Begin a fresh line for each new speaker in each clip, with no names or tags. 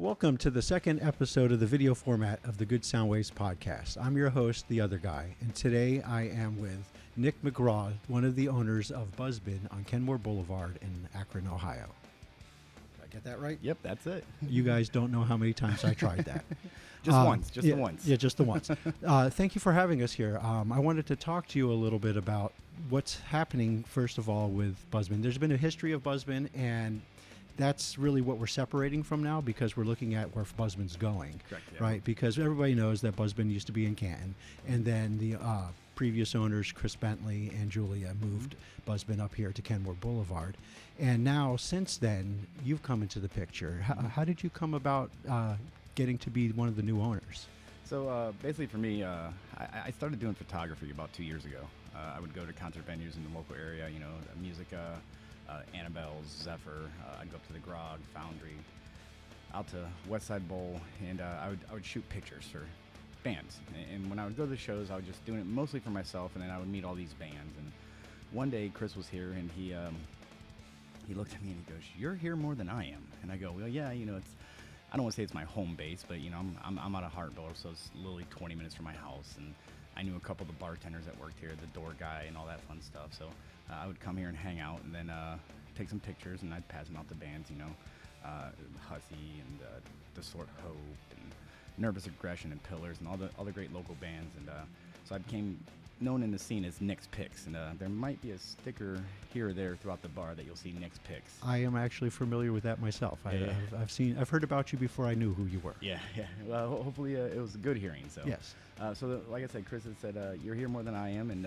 Welcome to the second episode of the video format of the Good Soundwaves podcast. I'm your host, The Other Guy, and today I am with Nick McGraw, one of the owners of Buzzbin on Kenmore Boulevard in Akron, Ohio. Did I get that right?
Yep, that's it.
You guys don't know how many times I tried that.
Just once, just the once.
Yeah, just the once. Thank you for having us here. I wanted to talk to you a little bit about what's happening, first of all, with Buzzbin. There's been a history of Buzzbin, and that's really what we're separating from now because we're looking at where Buzzbin's going.
Correct, yeah.
Right? Because everybody knows that Buzzbin used to be in Canton, and then the previous owners, Chris Bentley and Julia, moved Buzzbin up here to Kenmore Boulevard. And now, since then, you've come into the picture. How did you come about getting to be one of the new owners?
So basically for me, I started doing photography about 2 years ago. I would go to concert venues in the local area, you know, Musica, Annabelle's, Zephyr. I'd go up to the Grog, Foundry, out to West Side Bowl, and I would shoot pictures for bands. And when I would go to the shows, I was just doing it mostly for myself, and then I would meet all these bands. And one day, Chris was here, and he looked at me and he goes, "You're here more than I am." And I go, "Well, yeah, you know, I don't want to say it's my home base, but you know, I'm out of Hartville, so it's literally 20 minutes from my house, and I knew a couple of the bartenders that worked here, the door guy, and all that fun stuff. So I would come here and hang out, and then take some pictures, and I'd pass them out to bands, you know, Hussey and The Sort Hope, and Nervous Aggression and Pillars, and all the great local bands. And so I became known in the scene as Nick's Picks, and there might be a sticker here or there throughout the bar that you'll see Nick's Picks.
I am actually familiar with that myself.
Yeah.
I've heard about you before I knew who you were.
Yeah. Well, hopefully it was a good hearing. So
yes.
Like I said, Chris had said, "You're here more than I am," and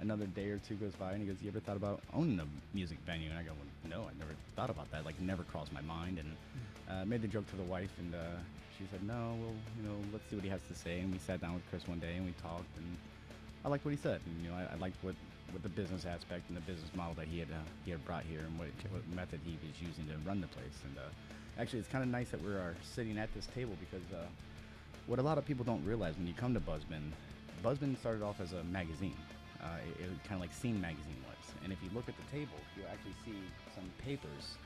another day or two goes by, and he goes, "You ever thought about owning a music venue?" And I go, "Well, no, I never thought about that. Like, it never crossed my mind." And made the joke to the wife, and she said, "No, well, you know, let's see what he has to say." And we sat down with Chris one day, and we talked, and I liked what he said. And, you know, I liked what the business aspect and the business model that he had brought here, and what method he was using to run the place. And actually, it's kind of nice that we're sitting at this table because what a lot of people don't realize when you come to Buzzbin started off as a magazine. It was kind of like Scene magazine was. And if you look at the table, you'll actually see some papers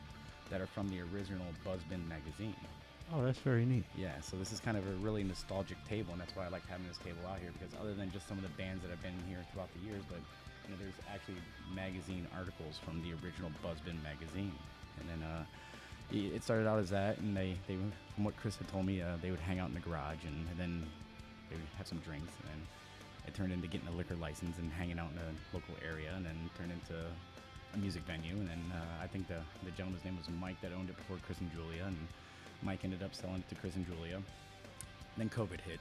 that are from the original Buzzbin magazine.
Oh, that's very neat.
Yeah, so this is kind of a really nostalgic table, and that's why I like having this table out here, because other than just some of the bands that have been here throughout the years, but you know, there's actually magazine articles from the original Buzzbin magazine. And then it started out as that, and they from what Chris had told me, they would hang out in the garage, and then they would have some drinks, and then it turned into getting a liquor license and hanging out in a local area, and then turned into a music venue. And then I think the gentleman's name was Mike that owned it before Chris and Julia, and Mike ended up selling it to Chris and Julia. Then COVID hit.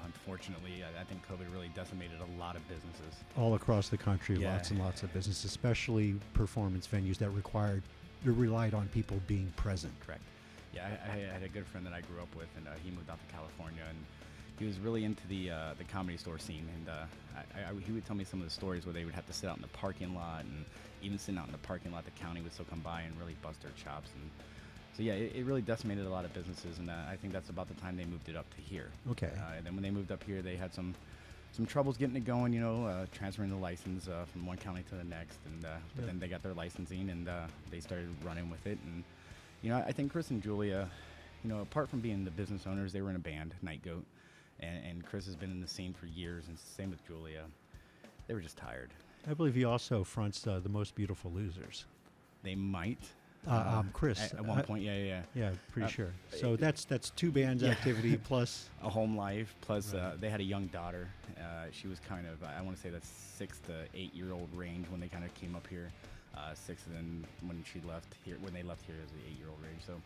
Unfortunately, I think COVID really decimated a lot of businesses.
All across the country,
Yeah.
lots and lots of businesses, especially performance venues that relied on people being present.
Correct. Yeah, I had a good friend that I grew up with, and he moved out to California, and he was really into the comedy store scene. And he would tell me some of the stories where they would have to sit out in the parking lot, and even sitting out in the parking lot, the county would still come by and really bust their chops. And so yeah, it really decimated a lot of businesses, and I think that's about the time they moved it up to here.
Okay.
And then when they moved up here, they had some troubles getting it going, you know, transferring the license from one county to the next, and but then they got their licensing, and they started running with it. And you know, I think Chris and Julia, you know, apart from being the business owners, they were in a band, Night Goat, and Chris has been in the scene for years, and same with Julia. They were just tired.
I believe he also fronts The Most Beautiful Losers.
They might.
Chris.
At one point, yeah.
Yeah, pretty sure. So that's two bands activity plus
a home life, plus
right.
They had a young daughter. She was kind of, I want to say the 6 to 8 year old range when they kind of came up here. 6, and then when they left here as the 8 year old range. So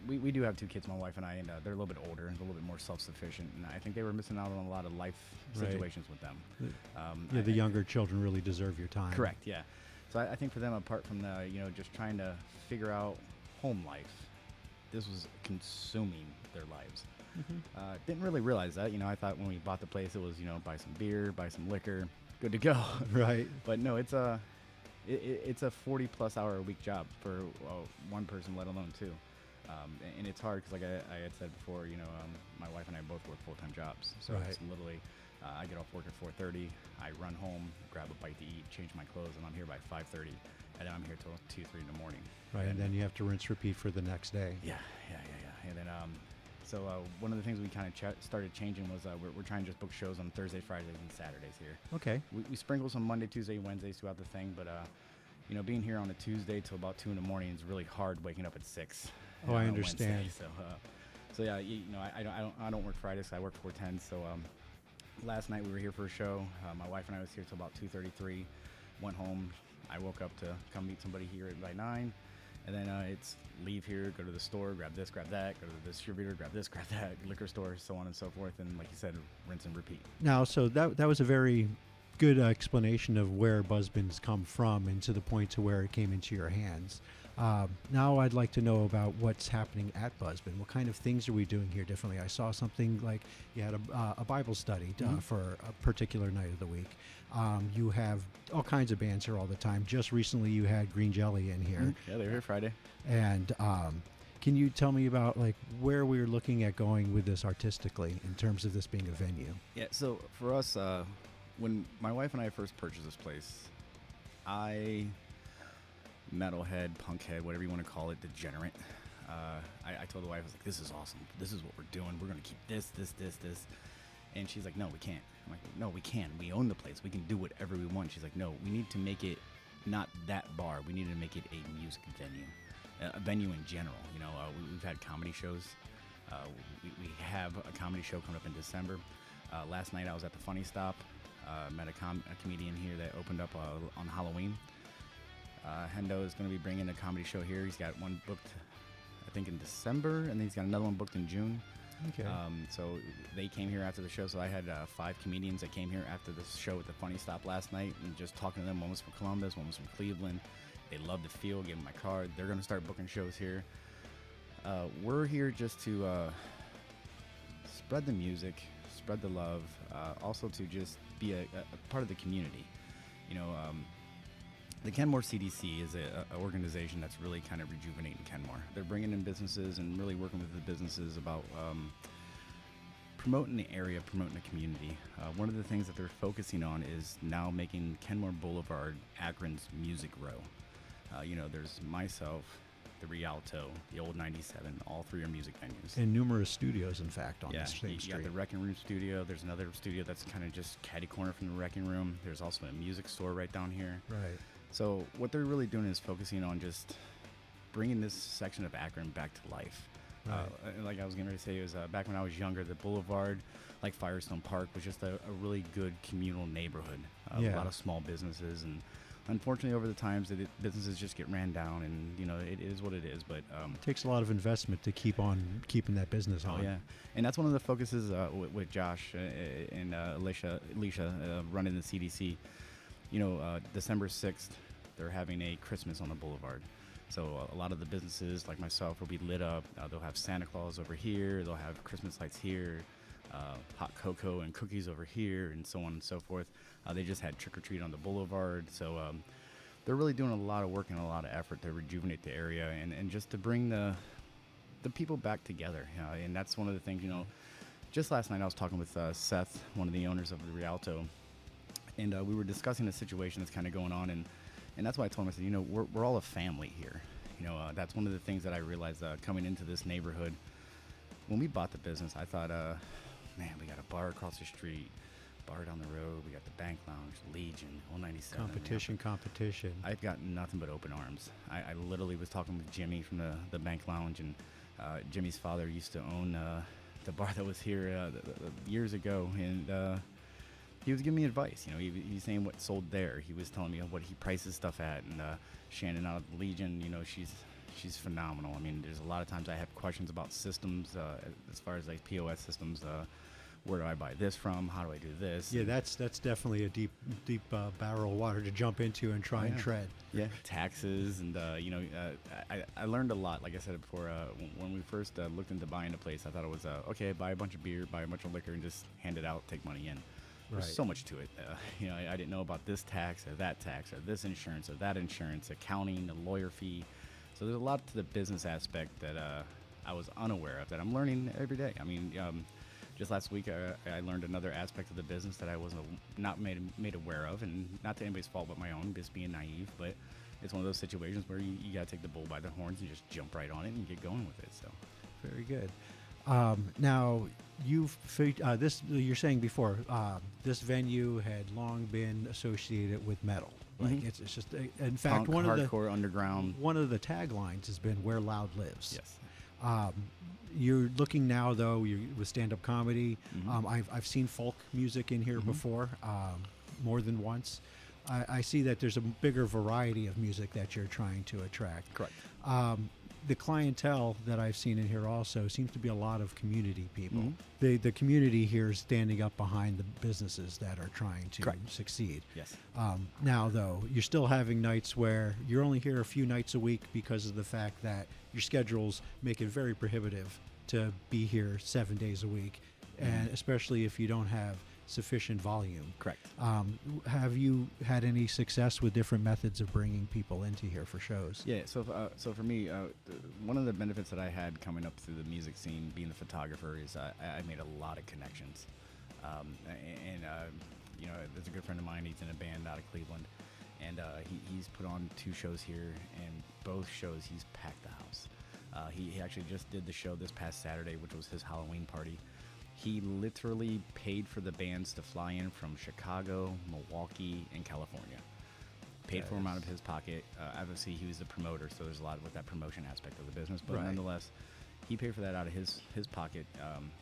we do have 2 kids, my wife and I, and they're a little bit older and a little bit more self-sufficient, and I think they were missing out on a lot of life situations with them.
The younger children really deserve your time.
Correct, yeah. So I think for them, apart from the, you know, just trying to figure out home life, this was consuming their lives.
Mm-hmm.
Didn't really realize that. You know, I thought when we bought the place, it was, you know, buy some beer, buy some liquor, good to go.
Right.
But no, it's a 40-plus hour a week job for one person, let alone 2. And it's hard because, like I had said before, you know, my wife and I both work full-time jobs. So
right.
It's literally, I get off work at 4:30, I run home, grab a bite to eat, change my clothes, and I'm here by 5:30, and then I'm here till 2, 3 in the morning.
Right, and then you have to rinse, repeat for the next day.
Yeah. And then so one of the things we kind of started changing was we're trying to just book shows on Thursdays, Fridays, and Saturdays here.
Okay.
We sprinkle some Monday, Tuesday, Wednesdays throughout the thing, but you know, being here on a Tuesday till about 2 in the morning is really hard. Waking up at 6.
Oh, I
on
understand.
Wednesday. So yeah, you know, I don't work Fridays. I work 4/10. So last night we were here for a show. My wife and I was here till about 2:33. Went home. I woke up to come meet somebody here by 9. And then it's leave here, go to the store, grab this, grab that, go to the distributor, grab this, grab that, liquor store, so on and so forth. And like you said, rinse and repeat.
Now, so that was a very good explanation of where Buzzbin's come from and to the point to where it came into your hands. Now I'd like to know about what's happening at Buzzbin. What kind of things are we doing here differently? I saw something like you had a Bible study for a particular night of the week. You have all kinds of bands here all the time. Just recently you had Green Jelly in here.
Yeah, they were here Friday.
And can you tell me about like where we're looking at going with this artistically in terms of this being a venue?
Yeah, so for us, when my wife and I first purchased this place, metalhead, punkhead, whatever you want to call it, degenerate. I told the wife, I was like, this is awesome. This is what we're doing. We're going to keep this. And she's like, no, we can't. I'm like, no, we can. We own the place. We can do whatever we want. She's like, no, we need to make it not that bar. We need to make it a music venue, a venue in general. You know, we've had comedy shows. We have a comedy show coming up in December. Last night I was at the Funny Stop. Met a comedian here that opened up on Halloween. Hendo is going to be bringing a comedy show here. He's got one booked, I think, in December, and then he's got another one booked in June.
Okay.
So they came here after the show. So I had 5 comedians that came here after the show at the Funny Stop last night, and just talking to them. One was from Columbus, one was from Cleveland. They loved the feel, gave them my card. They're going to start booking shows here. We're here just to spread the music, spread the love, also to just be a part of the community. You know, the Kenmore CDC is an organization that's really kind of rejuvenating Kenmore. They're bringing in businesses and really working with the businesses about promoting the area, promoting the community. One of the things that they're focusing on is now making Kenmore Boulevard Akron's music row. You know, there's myself, the Rialto, the Old 97, all 3 are music venues.
And numerous studios, in fact, on the same
you
street.
got the Wrecking Room studio. There's another studio that's kind of just catty corner from the Wrecking Room. There's also a music store right down here.
Right.
So what they're really doing is focusing on just bringing this section of Akron back to life.
Right.
Like I was going to say, it was back when I was younger, the Boulevard, like Firestone Park, was just a really good communal neighborhood. A lot of small businesses, and unfortunately over the times businesses just get ran down, and you know, it is what it is. But
it takes a lot of investment to keep keeping that business on.
Oh yeah, and that's one of the focuses with Josh and Alicia running the CDC. You know, December 6th, they're having a Christmas on the Boulevard. So a lot of the businesses, like myself, will be lit up. They'll have Santa Claus over here. They'll have Christmas lights here, hot cocoa and cookies over here, and so on and so forth. They just had Trick or Treat on the Boulevard. So they're really doing a lot of work and a lot of effort to rejuvenate the area and just to bring the people back together. And that's one of the things, you know, just last night I was talking with Seth, one of the owners of the Rialto, and we were discussing the situation that's kind of going on, and that's why I told him, I said, you know, we're all a family here. You know, that's one of the things that I realized coming into this neighborhood. When we bought the business, I thought, man, we got a bar across the street, bar down the road, we got the Bank Lounge, Legion, 197.
Competition.
I've got nothing but open arms. I literally was talking with Jimmy from the Bank Lounge, and Jimmy's father used to own the bar that was here years ago, and he was giving me advice. You know, he's saying what sold there. He was telling me what he prices stuff at, and Shannon out of the Legion, you know, she's phenomenal. I mean, there's a lot of times I have questions about systems as far as like POS systems. Where do I buy this from? How do I do this?
Yeah, that's definitely a deep barrel of water to jump into and try and tread.
Yeah, taxes, and you know, I learned a lot. Like I said before, when we first looked into buying a place, I thought it was okay, buy a bunch of beer, buy a bunch of liquor, and just hand it out, take money in. There's so much to it. You know, I didn't know about this tax or that tax or this insurance or that insurance, accounting, a lawyer fee. So there's a lot to the business aspect that I was unaware of that I'm learning every day. I mean, just last week I learned another aspect of the business that I wasn't not made aware of, and not to anybody's fault but my own, just being naive. But it's one of those situations where you got to take the bull by the horns and just jump right on it and get going with it. So.
Very good. Now, this you're saying before, this venue had long been associated with metal. Like
Mhm.
it's just in fact
Punk,
one of the
hardcore, underground.
one of the taglines has been "Where Loud Lives."
Yes.
Um, you're looking now, though, with stand-up comedy.
Mhm.
I've seen folk music in here
Mhm.
before, more than once. I see that there's a bigger variety of music that you're trying to attract.
Correct.
The clientele that I've seen in here also seems to be a lot of community people.
Mhm.
The community here is standing up behind the businesses that are trying to
Correct.
succeed.
Yes.
Now, though, you're still having nights where you're only here a few nights a week because of the fact that your schedules make it very prohibitive to be here 7 days a week, and especially if you don't have sufficient volume.
Correct.
Have you had any success with different methods of bringing people into here for shows?
Yeah. So for me, one of the benefits that I had coming up through the music scene, being the photographer, is I made a lot of connections. You know, there's a good friend of mine. He's in a band out of Cleveland, and he's put on 2 shows here, and both shows he's packed the house. He actually just did the show this past Saturday, which was his Halloween party. He literally paid for the bands to fly in from Chicago, Milwaukee, and California. Paid for them out of his pocket. Obviously, he was the promoter, so there's a lot with that promotion aspect of the business. But
Right.
nonetheless, he paid for that out of his pocket.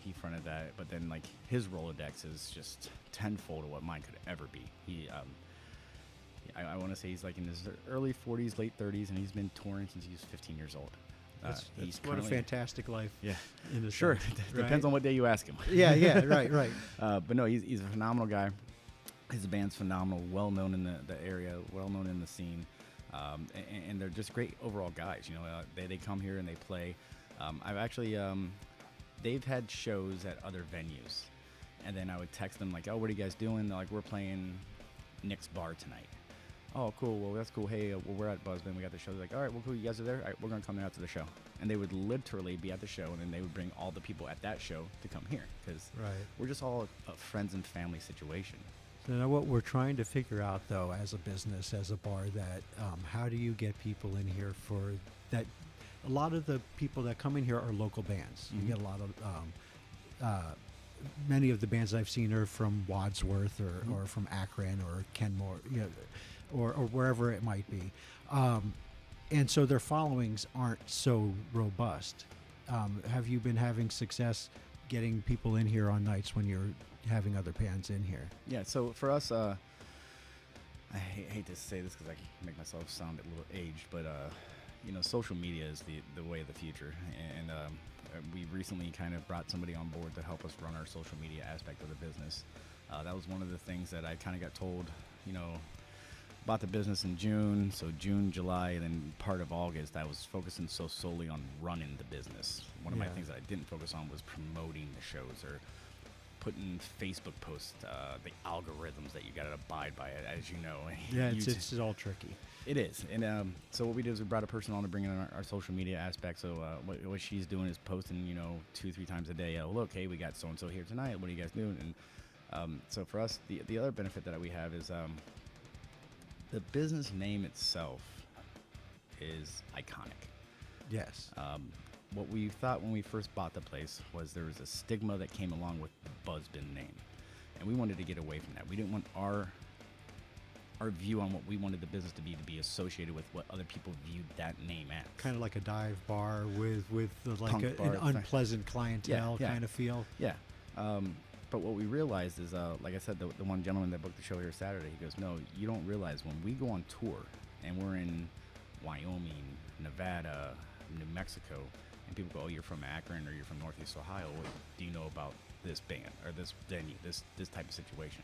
He fronted that, but then like his Rolodex is just tenfold of what mine could ever be. I want to say he's like in his early 40s, late 30s, and he's been touring since he was 15 years old.
That's what a fantastic life.
Yeah.
In a
Sure.
sense,
Depends on what day you ask him.
Yeah, right.
But no, he's a phenomenal guy. His band's phenomenal, well known in the area, well known in the scene, and they're just great overall guys. You know, they come here and they play. I've actually they've had shows at other venues, and then I would text them like, "Oh, what are you guys doing?" They're like, "We're playing Nick's Bar tonight." Oh, cool. Well, that's cool. Hey, well, we're at Buzzbin. We got the show. They're like, all right, well, cool. You guys are there? All right, we're going to come out to the show. And they would literally be at the show, and then they would bring all the people at that show to come here because we're just all a friends and family situation.
So now what we're trying to figure out, though, as a business, as a bar, that how do you get people in here for that? A lot of the people that come in here are local bands.
Mhm.
You get a lot of many of the bands I've seen are from Wadsworth or from Akron or Kenmore, you know, or wherever it might be. And so their followings aren't so robust. Have you been having success getting people in here on nights when you're having other bands in here?
Yeah, so for us, I hate to say this because I make myself sound a little aged, but you know, social media is the way of the future, and we recently kind of brought somebody on board to help us run our social media aspect of the business. That was one of the things that I kind of got told, you know, about the business in June. So June, July, and then part of August, I was focusing so solely on running the business. One of my things that I didn't focus on was promoting the shows or putting Facebook posts, the algorithms that you got to abide by, as you know.
Yeah, it's all tricky.
It is. And so what we did is we brought a person on to bring in our social media aspect. So what she's doing is posting, you know, 2-3 times a day. Oh, look, hey, we got so-and-so here tonight. What are you guys doing? And so for us, the other benefit that we have is the business name itself is iconic.
Yes.
What we thought when we first bought the place was there was a stigma that came along with the Buzzbin name. And we wanted to get away from that. We didn't want our view on what we wanted the business to be associated with what other people viewed that name as.
Kind of like a dive bar with like
Punk bar,
an unpleasant clientele kind of feel.
Yeah. But what we realized is, like I said, the one gentleman that booked the show here Saturday, he goes, no, you don't realize when we go on tour and we're in Wyoming, Nevada, New Mexico, and people go, oh, you're from Akron or you're from Northeast Ohio, what do you know about this band or this venue, this type of situation?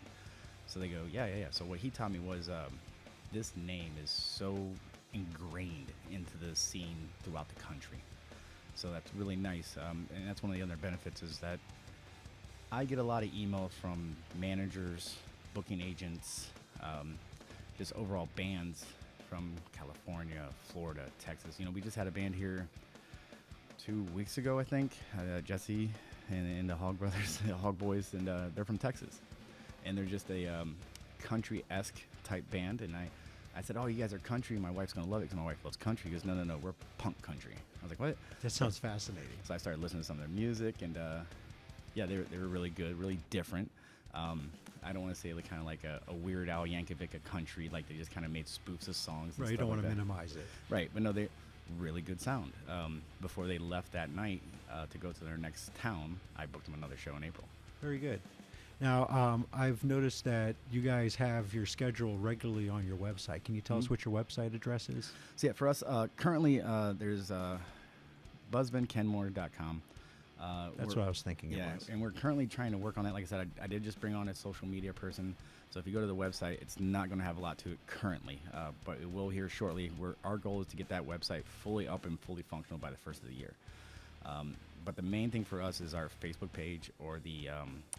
So they go, yeah. So what he taught me was this name is so ingrained into the scene throughout the country. So that's really nice. And that's one of the other benefits is that I get a lot of emails from managers, booking agents, just overall bands from California, Florida, Texas. You know, we just had a band here 2 weeks ago, I think, Jesse and the Hog Brothers, the Hog Boys, and they're from Texas. And they're just a country-esque type band, and I said, "Oh, you guys are country. My wife's gonna love it because my wife loves country." He goes, "No, we're punk country." I was like, "What?"
That sounds fascinating.
So I started listening to some of their music, and yeah, they were really good, really different. I don't want to say like kind of like a Weird Al Yankovic a country, like they just kind of made spoofs of songs. And
Right, you
stuff
don't want
like
to
that.
minimize it.
Right, but no, they really good sound. Before they left that night to go to their next town, I booked them another show in April.
Very good. Now, I've noticed that you guys have your schedule regularly on your website. Can you tell us what your website address is?
So yeah, for us, currently there's buzzbinkenmore.com.
That's what I was thinking it
Yeah,
was.
and we're currently trying to work on that. Like I said, I did just bring on a social media person. So if you go to the website, it's not going to have a lot to it currently, but it will here shortly. Our goal is to get that website fully up and fully functional by the first of the year. But the main thing for us is our Facebook page or the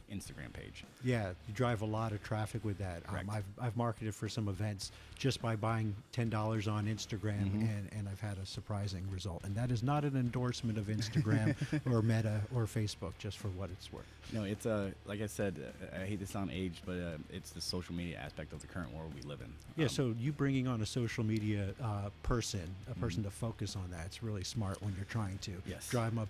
Instagram page.
Yeah, you drive a lot of traffic with that.
Correct.
I've marketed for some events just by buying $10 on Instagram, and I've had a surprising result. And that is not an endorsement of Instagram or Meta or Facebook, just for what it's worth.
No, it's like I said, I hate to sound aged, but it's the social media aspect of the current world we live in.
Yeah, so you bringing on a social media person to focus on that, it's really smart when you're trying to
Yes.
drive up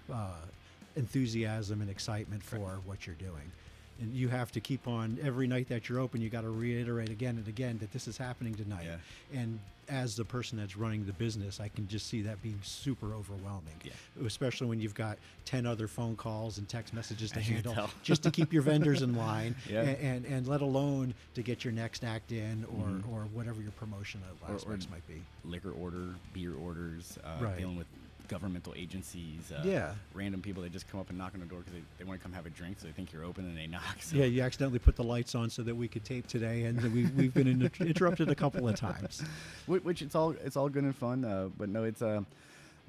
enthusiasm and excitement for what you're doing. And you have to keep on every night that you're open. You got to reiterate again and again that this is happening tonight.
Yeah.
And as the person that's running the business, I can just see that being super overwhelming.
Yeah.
Especially when you've got 10 other phone calls and text messages to
As you can
handle
tell.
just to keep your vendors in line,
Yeah.
and let alone to get your next act in or whatever your promotional aspects might be.
Liquor order, beer orders,
Right.
dealing with governmental agencies,
Yeah.
random people that just come up and knock on the door because they want to come have a drink, so they think you're open and they knock. So.
Yeah, you accidentally put the lights on so that we could tape today, and we've been interrupted a couple of times.
Which it's all good and fun, but no, it's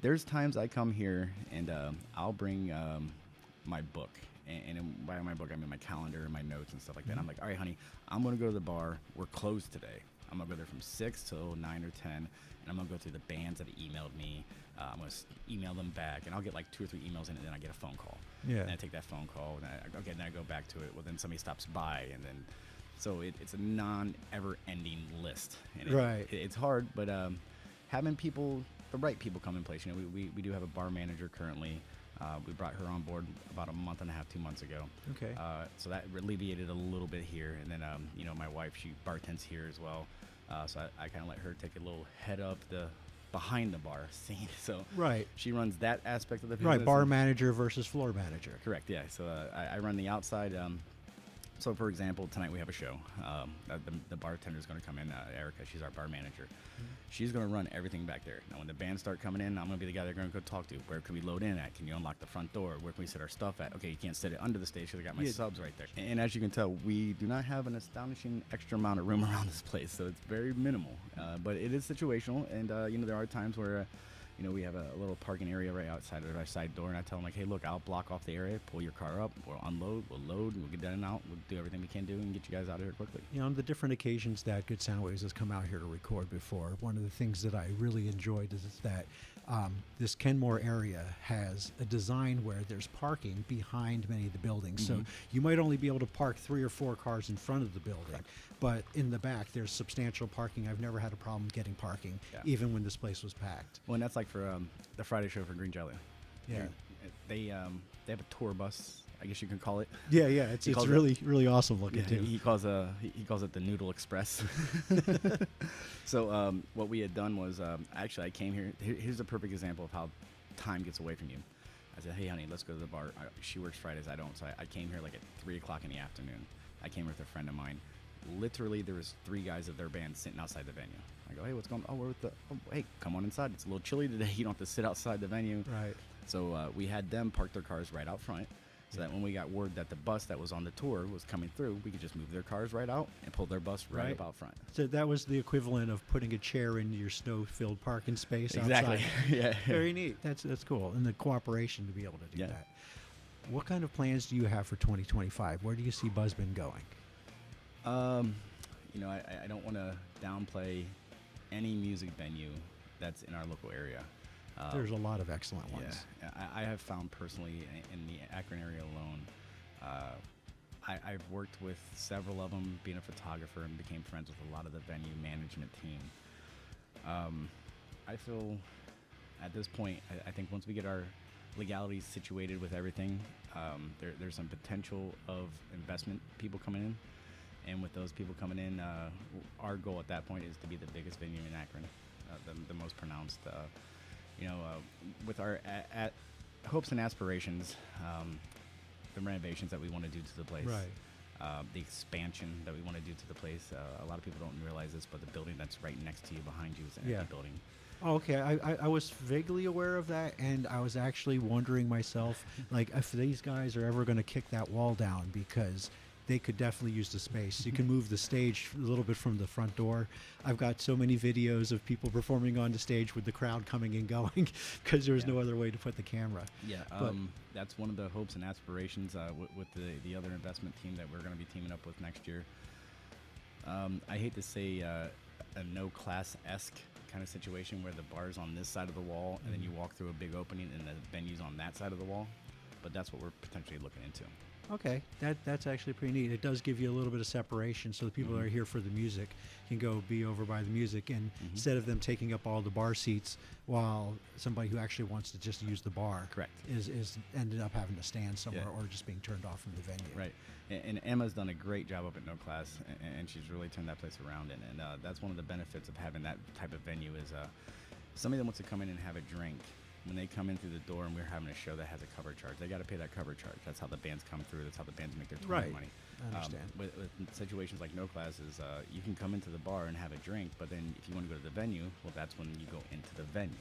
there's times I come here and I'll bring my book, and by my book I mean my calendar and my notes and stuff like that. I'm like, all right, honey, I'm gonna go to the bar. We're closed today. I'm gonna go there from 6 till 9 or 10, and I'm gonna go through the bands that have emailed me. I'm gonna email them back, and I'll get like 2 or 3 emails in, and then I get a phone call.
Yeah.
And I take that phone call, and then I go back to it. Well, then somebody stops by, and then so it's a non-ever-ending list. And
Right.
It's hard, but having people, the right people, come in place. You know, we do have a bar manager currently. We brought her on board about a month and a half, 2 months ago.
Okay.
So that alleviated a little bit here. And then, you know, my wife, she bartends here as well. So I kind of let her take a little head up the behind the bar scene. So
Right.
she runs that aspect of the business.
Right, bar manager versus floor manager.
Correct, yeah. So I run the outside. So, for example, tonight we have a show. The bartender's going to come in, Erica. She's our bar manager. She's going to run everything back there. Now, when the bands start coming in, I'm going to be the guy they're going to go talk to. Where can we load in at? Can you unlock the front door? Where can we set our stuff at? Okay, you can't set it under the stage because I got my
Yeah.
subs right there. And as you can tell, we do not have an astonishing extra amount of room around this place, so it's very minimal. But it is situational, and you know, there are times where you know, we have a little parking area right outside of our side door, and I tell them, like, hey, look, I'll block off the area, pull your car up, we'll unload, we'll load, and we'll get that and out. We'll do everything we can do and get you guys out of here quickly.
You know, on the different occasions that Good Soundwaves has come out here to record before, one of the things that I really enjoyed is that this Kenmore area has a design where there's parking behind many of the buildings. So you might only be able to park 3 or 4 cars in front of the building, but in the back there's substantial parking. I've never had a problem getting parking, even when this place was packed.
Well, and that's like for the Friday show for Green Jelly.
Yeah.
They have a tour bus, I guess you can call it.
Yeah, it's
calls it-
really awesome looking
Yeah,
too.
he calls it the Noodle Express. So what we had done was actually I came here. Here's a perfect example of how time gets away from you. I said, hey, honey, let's go to the bar. She works Fridays, I don't. So I came here like at 3 o'clock in the afternoon. I came here with a friend of mine. Literally, there was 3 guys of their band sitting outside the venue. I go, hey, what's going on? Oh, we're with hey, come on inside. It's a little chilly today. You don't have to sit outside the venue.
Right.
So we had them park their cars right out front, so that when we got word that the bus that was on the tour was coming through, we could just move their cars right out and pull their bus right up out front.
So that was the equivalent of putting a chair in your snow-filled parking space
Exactly.
outside.
Yeah.
Very neat. That's cool. And the cooperation to be able to do that. What kind of plans do you have for 2025? Where do you see Buzzbin going?
You know, I don't want to downplay any music venue that's in our local area.
There's a lot of excellent ones.
Yeah, I have found personally in the Akron area alone, I've worked with several of them, being a photographer, and became friends with a lot of the venue management team. I feel at this point, I think once we get our legalities situated with everything, there's some potential of investment people coming in. And with those people coming in, our goal at that point is to be the biggest venue in Akron, the most pronounced. With our hopes and aspirations, the renovations that we want to do to the place, the expansion that we want to do to the place. A lot of people don't realize this, but the building that's right next to you, behind you, is an empty building.
Oh, okay, I was vaguely aware of that, and I was actually wondering myself, like, if these guys are ever going to kick that wall down, because they could definitely use the space. You can move the stage a little bit from the front door. I've got so many videos of people performing on the stage with the crowd coming and going because there was no other way to put the camera.
Yeah, that's one of the hopes and aspirations with the other investment team that we're going to be teaming up with next year. I hate to say a no-class-esque kind of situation where the bar's on this side of the wall and then you walk through a big opening and the venue's on that side of the wall, but that's what we're potentially looking into.
Okay, that's actually pretty neat. It does give you a little bit of separation, so the people that are here for the music can go be over by the music, and instead of them taking up all the bar seats, while somebody who actually wants to just use the bar,
correct,
is ended up having to stand somewhere or just being turned off from the venue.
Right, and Emma's done a great job up at No Class, and she's really turned that place around, and that's one of the benefits of having that type of venue is somebody that wants to come in and have a drink. When they come in through the door and we're having a show that has a cover charge, they got to pay that cover charge. That's how the bands come through. That's how the bands make their touring money.
I understand.
With situations like No Classes, you can come into the bar and have a drink, but then if you want to go to the venue, well, that's when you go into the venue.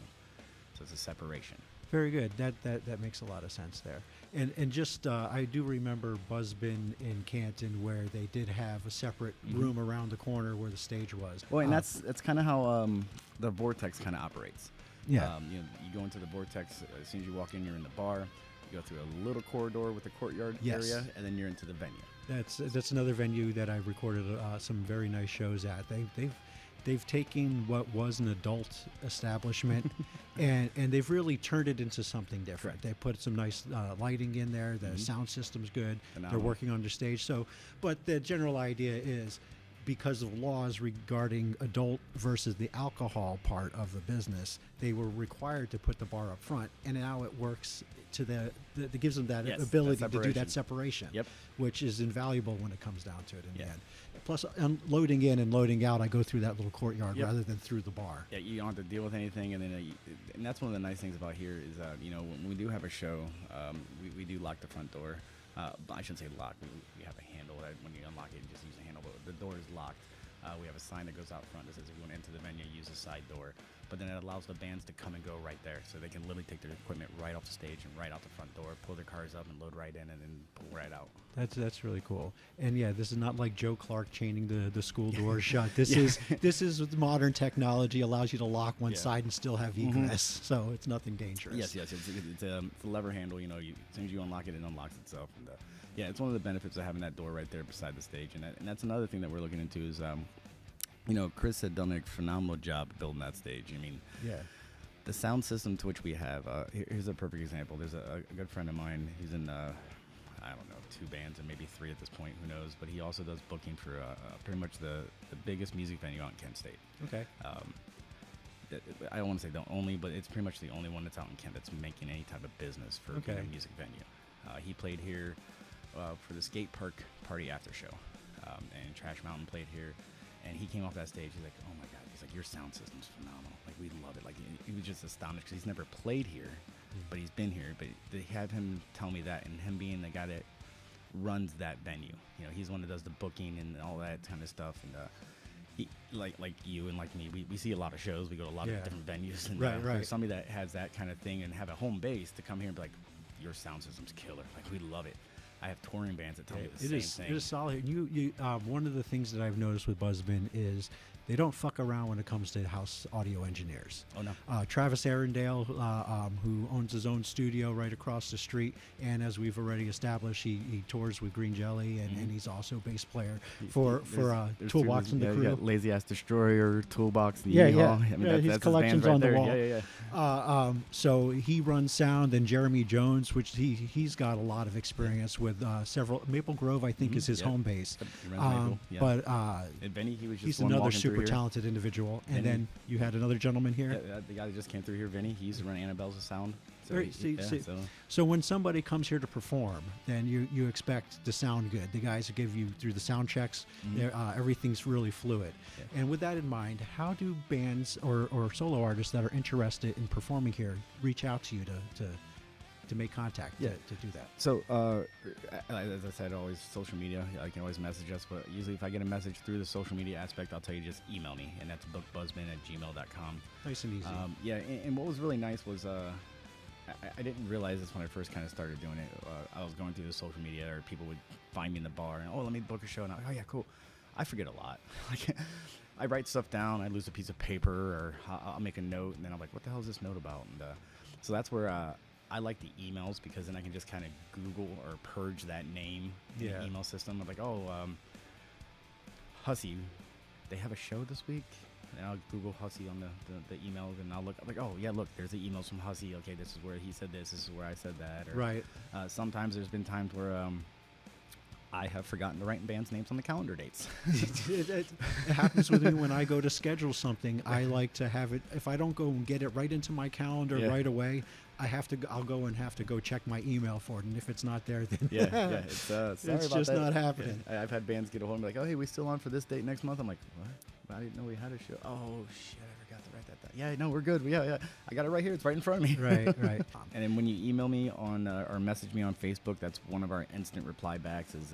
So it's a separation.
Very good. That makes a lot of sense there. And just I do remember Buzzbin in Canton where they did have a separate room around the corner where the stage was.
Well, and that's kind of how the Vortex kind of operates.
Yeah.
You go into the Vortex, as soon as you walk in, you're in the bar. You go through a little corridor with a courtyard area, and then you're into the venue.
That's another venue that I've recorded some very nice shows at. They've taken what was an adult establishment and they've really turned it into something different. They put some nice lighting in there. The sound system's good. They're working on their stage. So, but the general idea is, because of laws regarding adult versus the alcohol part of the business, they were required to put the bar up front, and now it works to that gives them that ability to do that separation, which is invaluable when it comes down to it in the end. Plus, loading in and loading out, I go through that little courtyard rather than through the bar.
Yeah, you don't have to deal with anything, and then and that's one of the nice things about here is when we do have a show, we do lock the front door. I shouldn't say lock. We have a handle that when you unlock it, you just use a handle. But the door is locked. We have a sign that goes out front that says if you want to enter the venue, use the side door. But then it allows the bands to come and go right there, so they can literally take their equipment right off the stage and right out the front door, pull their cars up and load right in, and then pull right out.
That's really cool. And yeah, this is not like Joe Clark chaining the school doors shut. This is with modern technology, allows you to lock one side and still have egress, so it's nothing dangerous.
Yes. It's a lever handle. As soon as you unlock it, it unlocks itself. And it's one of the benefits of having that door right there beside the stage, and that's another thing that we're looking into is. Chris had done a phenomenal job building that stage. The sound system to which we have, here's a perfect example. There's a good friend of mine. He's in, I don't know, 2 bands and maybe 3 at this point, who knows, but he also does booking for pretty much the biggest music venue out in Kent State.
Okay.
I don't want to say the only, but it's pretty much the only one that's out in Kent that's making any type of business for a music venue. He played here for the skate park party after show, and Trash Mountain played here. And he came off that stage. He's like, "Oh my God!" He's like, "Your sound system's phenomenal. Like, we love it." Like, he was just astonished because he's never played here, but he's been here. But they have him tell me that, and him being the guy that runs that venue. He's the one that does the booking and all that kind of stuff. And he, like you and like me, we see a lot of shows. We go to a lot of different venues. And
right.
Somebody that has that kind of thing and have a home base to come here and be like, "Your sound system's killer. Like, we love it." I have touring bands that tell me the same thing.
It is solid. You one of the things that I've noticed with Buzzbin is they don't fuck around when it comes to house audio engineers.
Oh, no.
Travis Arundale, who owns his own studio right across the street, and as we've already established, he tours with Green Jelly, and he's also bass player for Toolbox and the Crew.
You got Lazy Ass Destroyer, Toolbox, and
Yeah.
I mean,
His
that's
collections
his
on
band
the
right
wall.
Yeah.
So he runs sound, and Jeremy Jones, which he's got a lot of experience with several. Maple Grove, I think, is his home base.
He runs Maple,
But
and Benny, he was just
he's
one
another
walking through here.
talented individual. And
Vinny.
then you had another gentleman here.
The guy that just came through here, Vinny, he used to run Annabelle's Sound. So,
Right,
he-
so when somebody comes here to perform, then you expect to sound good. The guys give you through the sound checks. Everything's really fluid.
Yeah.
And with that in mind, how do bands or solo artists that are interested in performing here reach out to you to make contact to do that?
So, as I said, always social media. You can always message us, but usually if I get a message through the social media aspect, I'll tell you just email me, and that's bookbuzzbin@gmail.com.
Nice and easy.
Yeah, and what was really nice was I didn't realize this when I first kind of started doing it. I was going through the social media, or people would find me in the bar and, let me book a show. And oh yeah, cool. I forget a lot. Like, I write stuff down. I lose a piece of paper, or I'll make a note, and then I'm like, what the hell is this note about? And so that's where I like the emails, because then I can just kind of Google or purge that name in the email system. I'm like, Hussey, they have a show this week? And I'll Google Hussey on the emails, and I'll look. I'm like, oh yeah, look, there's the emails from Hussey. Okay, this is where he said this. This is where I said that. Or,
Right.
Sometimes there's been times where I have forgotten to write bands' names on the calendar dates.
It happens with me when I go to schedule something. I like to have it. If I don't go and get it right into my calendar right away, I'll go and have to go check my email for it. And if it's not there, then
It's sorry
it's
about
just
that.
not happening.
Yeah. I've had bands get a hold of me like, oh hey, we still on for this date next month. I'm like, what? I didn't know we had a show. Oh shit, I forgot to write that down. Yeah, no, we're good. Yeah, I got it right here. It's right in front of me.
Right.
And then when you email me on or message me on Facebook, that's one of our instant reply backs. Is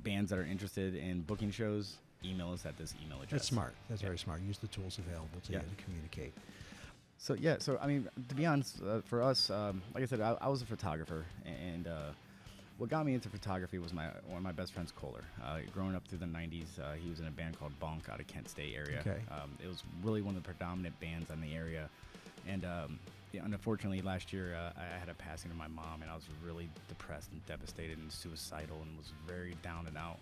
bands that are interested in booking shows, email us at this email address.
That's smart. That's very smart. Use the tools available to you to communicate.
So I mean, to be honest, for us, like I said, I was a photographer, and what got me into photography was one of my best friends, Kohler. Growing up through the 90s, he was in a band called Bonk out of Kent State area.
Okay.
It was really one of the predominant bands in the area. And unfortunately, last year, I had a passing of my mom, and I was really depressed and devastated and suicidal, and was very down and out.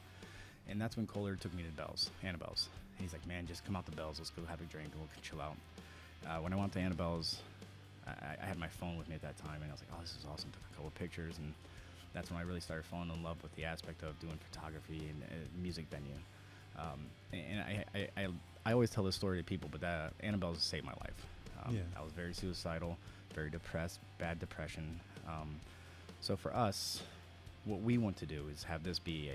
And that's when Kohler took me to Annabelle's. And he's like, man, just come out to Bell's. Let's go have a drink, and we'll chill out. When I went to Annabelle's, I had my phone with me at that time, and I was like, oh, this is awesome. Took a couple of pictures, and that's when I really started falling in love with the aspect of doing photography and music venue. And I always tell this story to people, but Annabelle's saved my life. I was very suicidal, very depressed, bad depression. So for us, what we want to do is have this be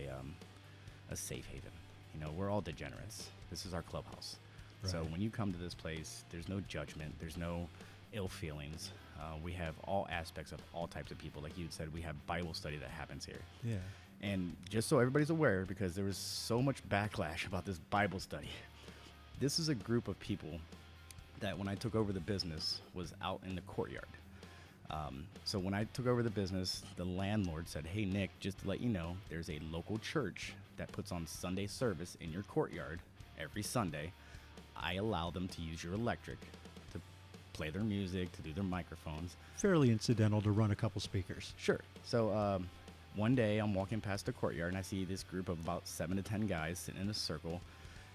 a safe haven. You know, we're all degenerates. This is our clubhouse.
Right.
So when you come to this place, there's no judgment. There's no ill feelings. We have all aspects of all types of people. Like you said, we have Bible study that happens here.
Yeah.
And just so everybody's aware, because there was so much backlash about this Bible study, this is a group of people that when I took over the business was out in the courtyard. So when I took over the business, the landlord said, hey, Nick, just to let you know, there's a local church that puts on Sunday service in your courtyard every Sunday. I allow them to use your electric to play their music, to do their microphones.
Fairly incidental to run a couple speakers.
Sure. So one day I'm walking past the courtyard, and I see this group of about 7 to 10 guys sitting in a circle.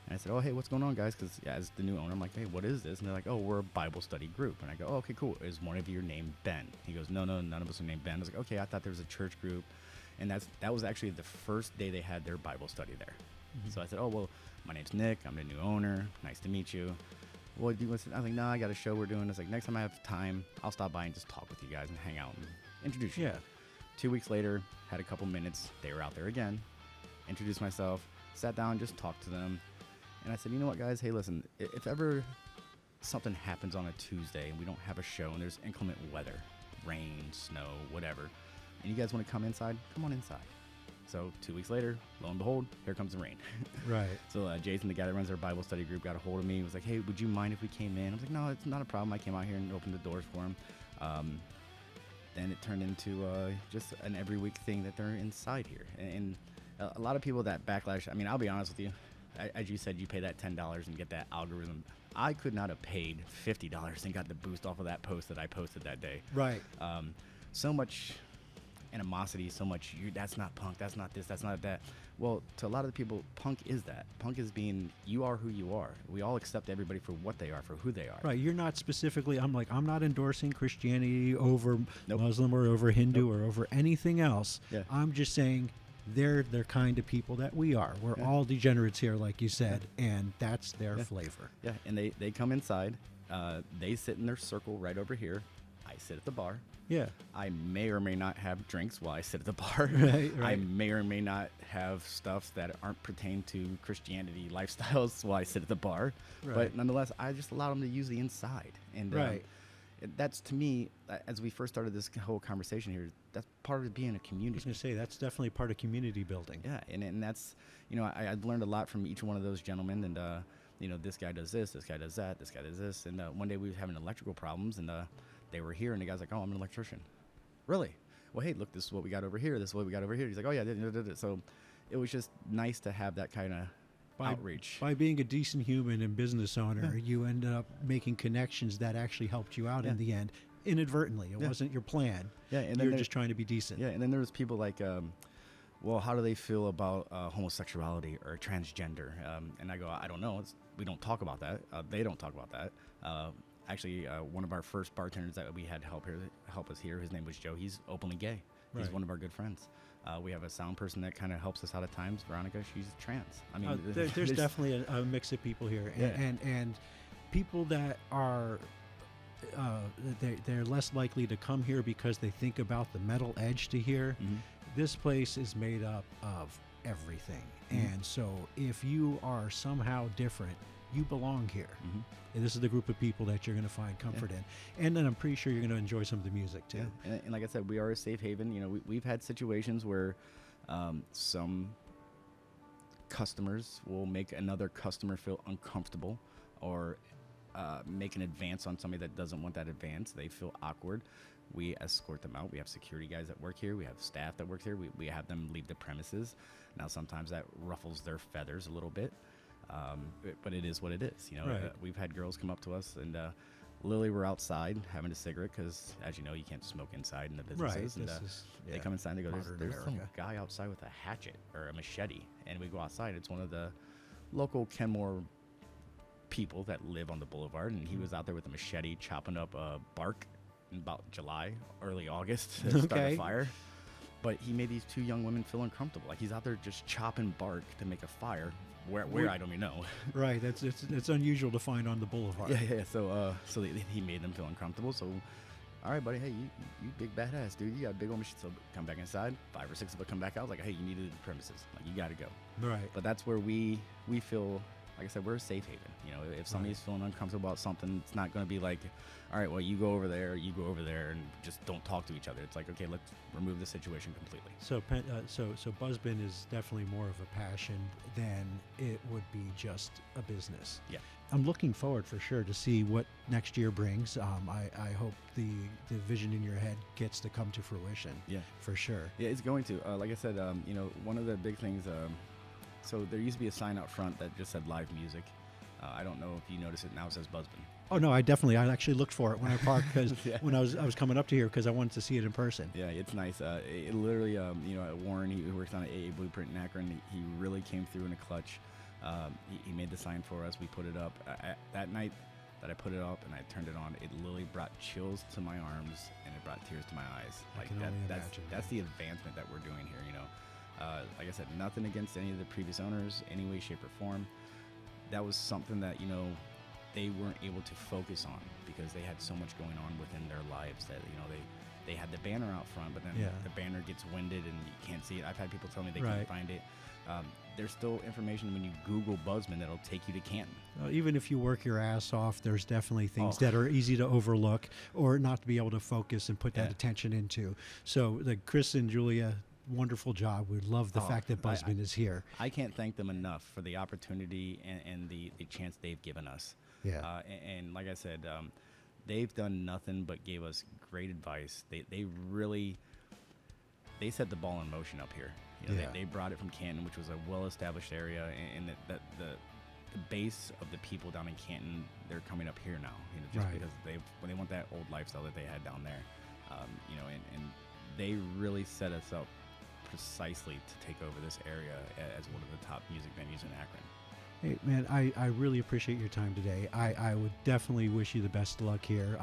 And I said, oh, hey, what's going on, guys? Because as the new owner, I'm like, hey, what is this? And they're like, oh, we're a Bible study group. And I go, oh, okay, cool. Is one of you named Ben? He goes, no, none of us are named Ben. I was like, okay, I thought there was a church group. And that was actually the first day they had their Bible study there. Mm-hmm. So I said, oh, well, my name's Nick. I'm the new owner. Nice to meet you. What do you want to say? I was like, no, I got a show we're doing. It's like, next time I have time, I'll stop by and just talk with you guys and hang out and introduce you.
Yeah.
2 weeks later, had a couple minutes. They were out there again. Introduced myself, sat down, just talked to them. And I said, you know what, guys? Hey, listen, if ever something happens on a Tuesday and we don't have a show and there's inclement weather, rain, snow, whatever, and you guys want to come inside, come on inside. So 2 weeks later, lo and behold, here comes the rain.
Right.
So Jason, the guy that runs our Bible study group, got a hold of me. He was like, hey, would you mind if we came in? I was like, no, it's not a problem. I came out here and opened the doors for him. Then it turned into just an every week thing that they're inside here. And a lot of people that backlash, I mean, I'll be honest with you. As you said, you pay that $10 and get that algorithm. I could not have paid $50 and got the boost off of that post that I posted that day.
Right.
So much animosity, so much, that's not punk, that's not this, that's not that. Well, to a lot of the people, punk is that. Punk is being, you are who you are. We all accept everybody for what they are, for who they are.
Right. You're not specifically, I'm not endorsing Christianity over
Nope.
Muslim or over Hindu
Nope.
or over anything else.
Yeah.
I'm just saying they're kind of people that we are. We're all degenerates here, like you said, and that's their flavor.
Yeah, and they come inside. They sit in their circle right over here. I sit at the bar.
Yeah.
I may or may not have drinks while I sit at the bar.
Right.
I may or may not have stuff that aren't pertain to Christianity lifestyles while I sit at the bar.
Right.
But nonetheless, I just allow them to use the inside. And that's, to me, as we first started this whole conversation here, that's part of being a
I was
community.
going to say, that's definitely part of community building.
Yeah, and that's, I've learned a lot from each one of those gentlemen. And, this guy does this guy does that, this guy does this. And one day we were having electrical problems, and they were here, and the guy's like, "Oh, I'm an electrician." Really? Well, hey, look, this is what we got over here. This is what we got over here. He's like, "Oh, yeah." So it was just nice to have that kind of outreach.
By being a decent human and business owner, you ended up making connections that actually helped you out in the end, inadvertently. It wasn't your plan.
Yeah, and
you're just trying to be decent.
Yeah, and then there was people like, well, how do they feel about homosexuality or transgender? And I go, I don't know. We don't talk about that. They don't talk about that. Actually, one of our first bartenders that we had help us here, his name was Joe. He's openly gay. He's one of our good friends. We have a sound person that kind of helps us out at times. Veronica, she's trans. I mean,
there's definitely a mix of people here, and people that are they're less likely to come here because they think about the metal edge to here.
Mm-hmm.
This place is made up of everything, and so if you are somehow different, you belong here.
Mm-hmm.
And this is the group of people that you're going to find comfort in. And then I'm pretty sure you're going to enjoy some of the music, too.
Yeah. And like I said, we are a safe haven. We've had situations where some customers will make another customer feel uncomfortable or make an advance on somebody that doesn't want that advance. They feel awkward. We escort them out. We have security guys that work here. We have staff that work here. We have them leave the premises. Now, sometimes that ruffles their feathers a little bit. But it is what it is. We've had girls come up to us, and literally we're outside having a cigarette because, as you know, you can't smoke inside in the businesses.
Right.
And they come inside and they go, there's some
America.
guy outside with a hatchet or a machete. And we go outside. It's one of the local Kenmore people that live on the Boulevard, and he was out there with a machete chopping up bark in about July, early August to start a fire. But he made these two young women feel uncomfortable. Like, he's out there just chopping bark to make a fire. Where I don't even know.
Right, it's unusual to find on the Boulevard.
Yeah. So he made them feel uncomfortable. So, all right, buddy. Hey, you big badass dude. You got a big old machine. So come back inside. 5 or 6 of us come back out. I was like, hey, you need to leave the premises. Like, you got to go.
Right.
But that's where we feel. Like I said, we're a safe haven. If somebody's feeling uncomfortable about something, it's not going to be like, all right, well, you go over there, and just don't talk to each other. It's like, okay, let's remove the situation completely.
So Buzzbin is definitely more of a passion than it would be just a business.
Yeah.
I'm looking forward for sure to see what next year brings. I hope the vision in your head gets to come to fruition.
Yeah.
For sure.
Yeah, it's going to. Like I said, one of the big things. So there used to be a sign out front that just said live music. I don't know if you noticed it. Now it says Buzzbin.
Oh no, I actually looked for it when I parked because when I was coming up to here because I wanted to see it in person.
Yeah, it's nice. It literally, Warren, he works on an AA Blueprint in Akron. He really came through in a clutch. He made the sign for us. We put it up. That night that I put it up and I turned it on, it literally brought chills to my arms and it brought tears to my eyes.
I can only imagine.
That's the advancement that we're doing here. Like I said, nothing against any of the previous owners, any way, shape, or form. That was something that, they weren't able to focus on because they had so much going on within their lives that, they had the banner out front, but then the banner gets winded and you can't see it. I've had people tell me they can't find it. There's still information when you Google Buzzbin that'll take you to Canton.
Even if you work your ass off, there's definitely things that are easy to overlook or not to be able to focus and put that attention into. So Chris and Julia, wonderful job. We love the fact that Buzzbin is here.
I can't thank them enough for the opportunity and the chance they've given us.
Yeah.
And like I said, they've done nothing but gave us great advice. They really set the ball in motion up here. They brought it from Canton, which was a well-established area, and the base of the people down in Canton, they're coming up here now. Because they want that old lifestyle that they had down there. And they really set us up precisely to take over this area as one of the top music venues in Akron.
Hey, man, I really appreciate your time today. I would definitely wish you the best of luck here.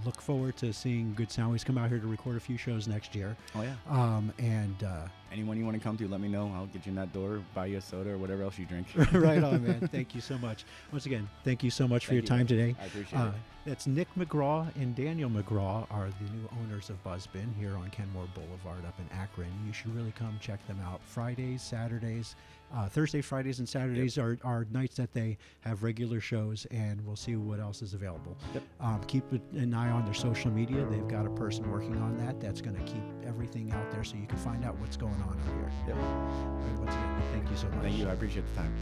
Look forward to seeing Good Soundwaves come out here to record a few shows next year.
Oh, yeah. Anyone you want to come to, let me know. I'll get you in that door, buy you a soda or whatever else you drink.
Right on, man. Thank you so much. Once again, thank you so much for your time today.
I appreciate it.
That's Nick McGraw and Daniel McGraw are the new owners of Buzzbin here on Kenmore Boulevard up in Akron. You should really come check them out. Fridays, Saturdays, Thursday, Fridays, and Saturdays are nights that they have regular shows, and we'll see what else is available.
Yep.
Keep an eye on their social media. They've got a person working on that's going to keep everything out there so you can find out what's going on out here.
Yep.
And once again, thank you so much.
Thank you. I appreciate the time.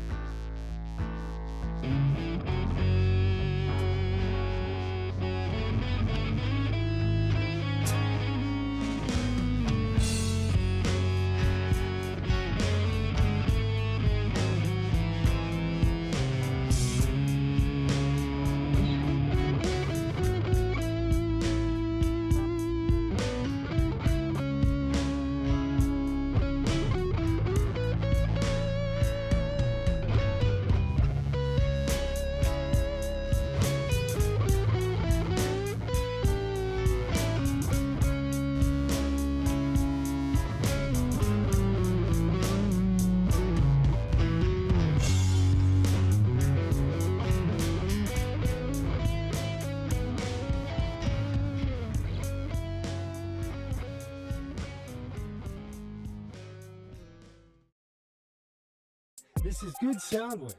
This is Good Soundwaves.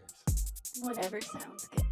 Whatever sounds good.